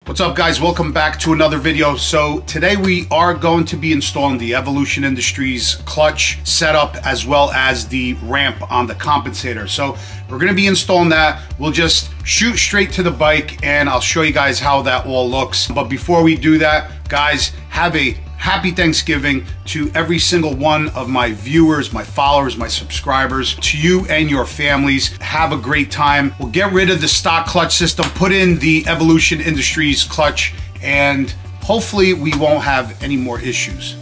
What's up, guys? Welcome back to another video. So today we are going to be installing the Evolution Industries clutch setup as well as the ramp on the compensator. So we're going to be installing that. We'll just shoot straight to the bike and I'll show you guys how that all looks. But before we do that, guys, have a happy Thanksgiving to every single one of my viewers, my followers, my subscribers, to you and your families. Have a great time. We'll get rid of the stock clutch system, put in the Evolution Industries clutch, and hopefully we won't have any more issues.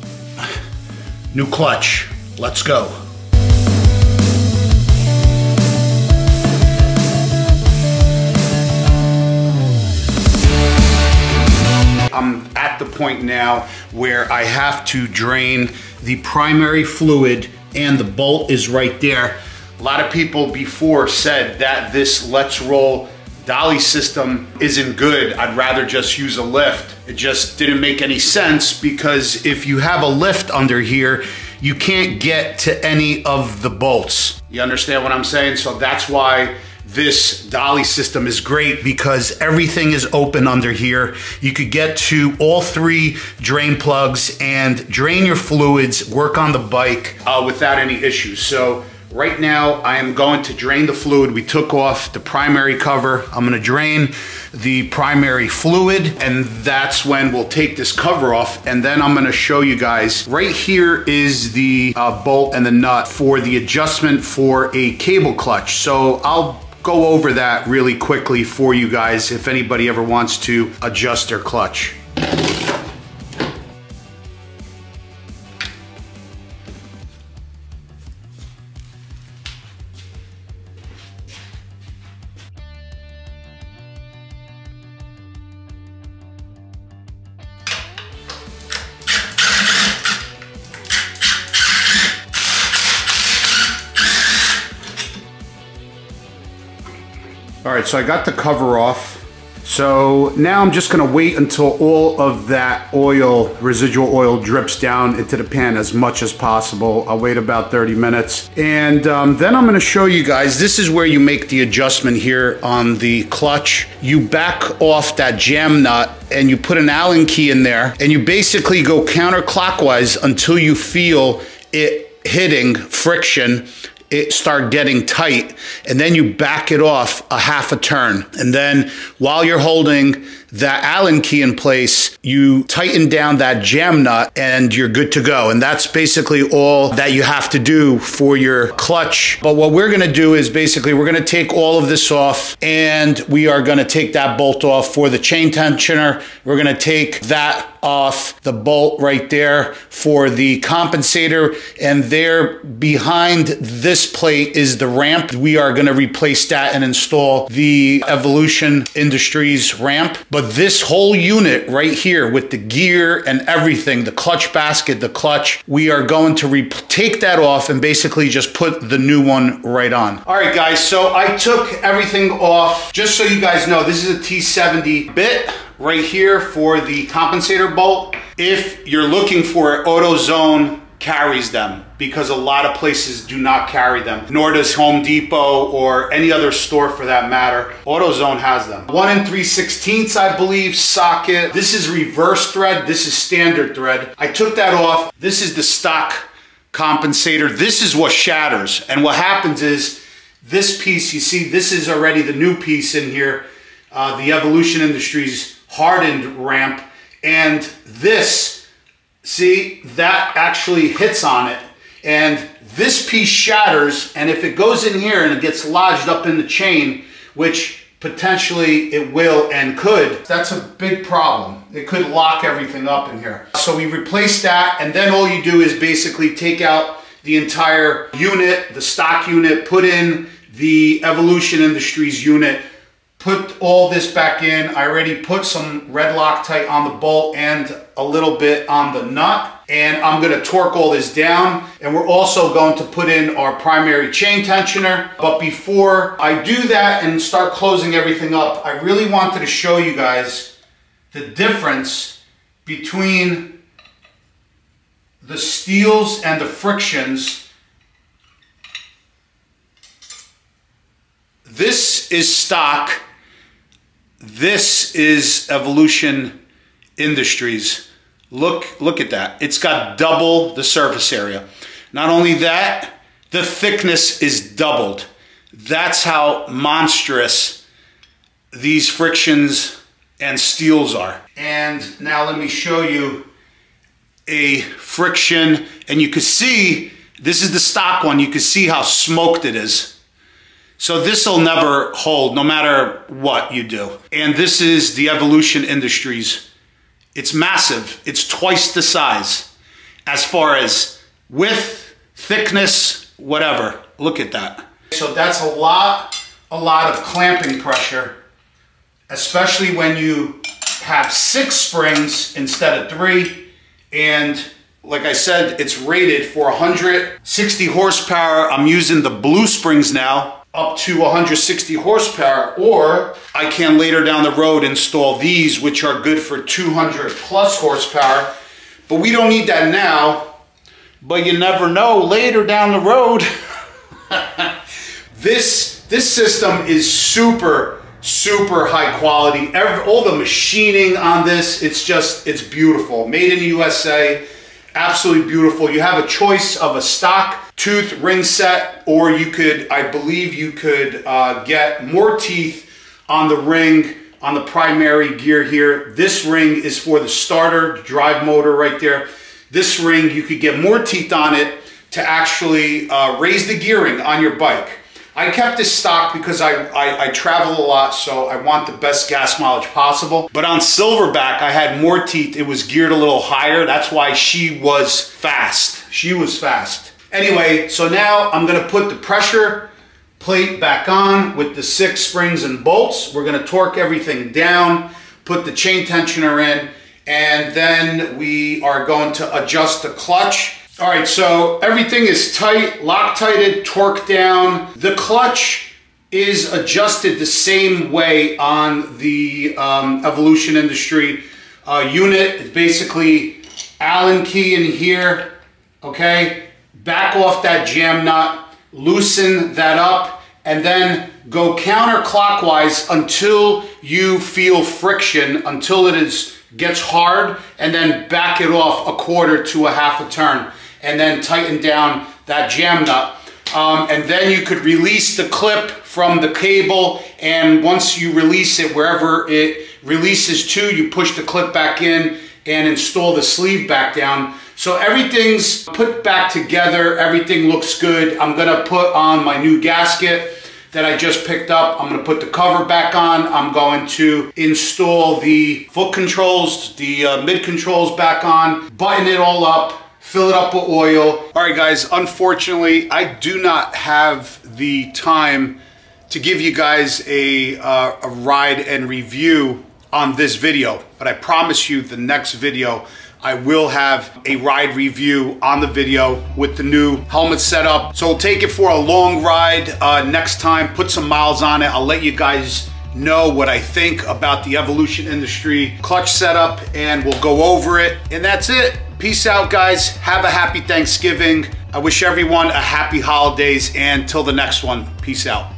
New clutch, let's go. I'm at the point now where I have to drain the primary fluid and the bolt is right there. A lot of people before said that this Let's Roll dolly system isn't good. I'd rather just use a lift. It just didn't make any sense because if you have a lift under here, you can't get to any of the bolts. You understand what I'm saying? So that's why this dolly system is great, because everything is open under here. You could get to all three drain plugs and drain your fluids, work on the bike without any issues. So right now I am going to drain the fluid. We took off the primary cover. I'm gonna drain the primary fluid, and that's when we'll take this cover off, and then I'm gonna show you guys. Right here is the bolt and the nut for the adjustment for a cable clutch. So I'll go over that really quickly for you guys if anybody ever wants to adjust their clutch. All right, so I got the cover off. So now I'm just gonna wait until all of that oil, residual oil, drips down into the pan as much as possible. I'll wait about 30 minutes. And then I'm gonna show you guys, this is where you make the adjustment here on the clutch. You back off that jam nut and you put an Allen key in there and you basically go counterclockwise until you feel it hitting friction, it start getting tight, and then you back it off a half a turn. And then while you're holding that Allen key in place, you tighten down that jam nut and you're good to go. And that's basically all that you have to do for your clutch. But what we're gonna do is basically we're gonna take all of this off and we are gonna take that bolt off for the chain tensioner. We're gonna take that off, the bolt right there for the compensator, and there behind this plate is the ramp. We are gonna replace that and install the Evolution Industries ramp. But this whole unit right here with the gear and everything, the clutch basket, the clutch, we are going to take that off and basically just put the new one right on. All right, guys, so I took everything off. Just so you guys know, this is a T70 bit right here for the compensator bolt. If you're looking for it, AutoZone carries them, because a lot of places do not carry them, nor does Home Depot or any other store for that matter. AutoZone has them. 1 3/16, I believe, socket. This is reverse thread, this is standard thread. I took that off. This is the stock compensator. This is what shatters, and what happens is this piece, you see, this is already the new piece in here, the Evolution Industries hardened ramp, and this, see, that actually hits on it, and this piece shatters, and if it goes in here and it gets lodged up in the chain, which potentially it will and could, that's a big problem. It could lock everything up in here. So we replace that, and then all you do is basically take out the entire unit, the stock unit, put in the Evolution Industries unit, put all this back in. I already put some red Loctite on the bolt and a little bit on the nut, and I'm gonna torque all this down, and we're also going to put in our primary chain tensioner. But before I do that and start closing everything up, I really wanted to show you guys the difference between the steels and the frictions. This is stock. This is Evolution Industries. Look at that. It's got double the surface area. Not only that, the thickness is doubled. That's how monstrous these frictions and steels are. And now let me show you a friction, and you can see, this is the stock one. You can see how smoked it is. So this will never hold no matter what you do. And this is the Evolution Industries. It's massive. It's twice the size as far as width, thickness, whatever. Look at that. So that's a lot of clamping pressure, especially when you have 6 springs instead of 3. And like I said, it's rated for 160 horsepower. I'm using the blue springs now, up to 160 horsepower, or I can later down the road install these, which are good for 200 plus horsepower. But we don't need that now, but you never know later down the road. This system is super high quality. All the machining on this, it's beautiful. Made in the USA, absolutely beautiful. You have a choice of a stock tooth ring set, or you could, I believe you could get more teeth on the ring, on the primary gear here. This ring is for the starter drive motor right there. This ring, you could get more teeth on it to actually raise the gearing on your bike. I kept this stock because I travel a lot, so I want the best gas mileage possible. But on Silverback, I had more teeth. It was geared a little higher. That's why she was fast. She was fast. Anyway, so now I'm gonna put the pressure plate back on with the 6 springs and bolts. We're gonna torque everything down, put the chain tensioner in, and then we are going to adjust the clutch. All right, so everything is tight, Loctited, torqued down. The clutch is adjusted the same way on the Evolution Industry unit. It's basically Allen key in here, okay? Back off that jam nut, loosen that up, and then go counterclockwise until you feel friction, until it gets hard, and then back it off 1/4 to 1/2 turn. And then tighten down that jam nut. And then you could release the clip from the cable, and once you release it, wherever it releases to, you push the clip back in and install the sleeve back down. So everything's put back together, everything looks good. I'm gonna put on my new gasket that I just picked up. I'm gonna put the cover back on. I'm going to install the foot controls, the mid controls back on, button it all up, fill it up with oil. All right, guys, unfortunately, I do not have the time to give you guys a ride and review on this video, but I promise you the next video, I will have a ride review on the video with the new helmet setup. So we'll take it for a long ride next time, put some miles on it. I'll let you guys know what I think about the Evolution Industry clutch setup, and we'll go over it. And that's it. Peace out, guys. Have a happy Thanksgiving. I wish everyone a happy holidays, and till the next one, peace out.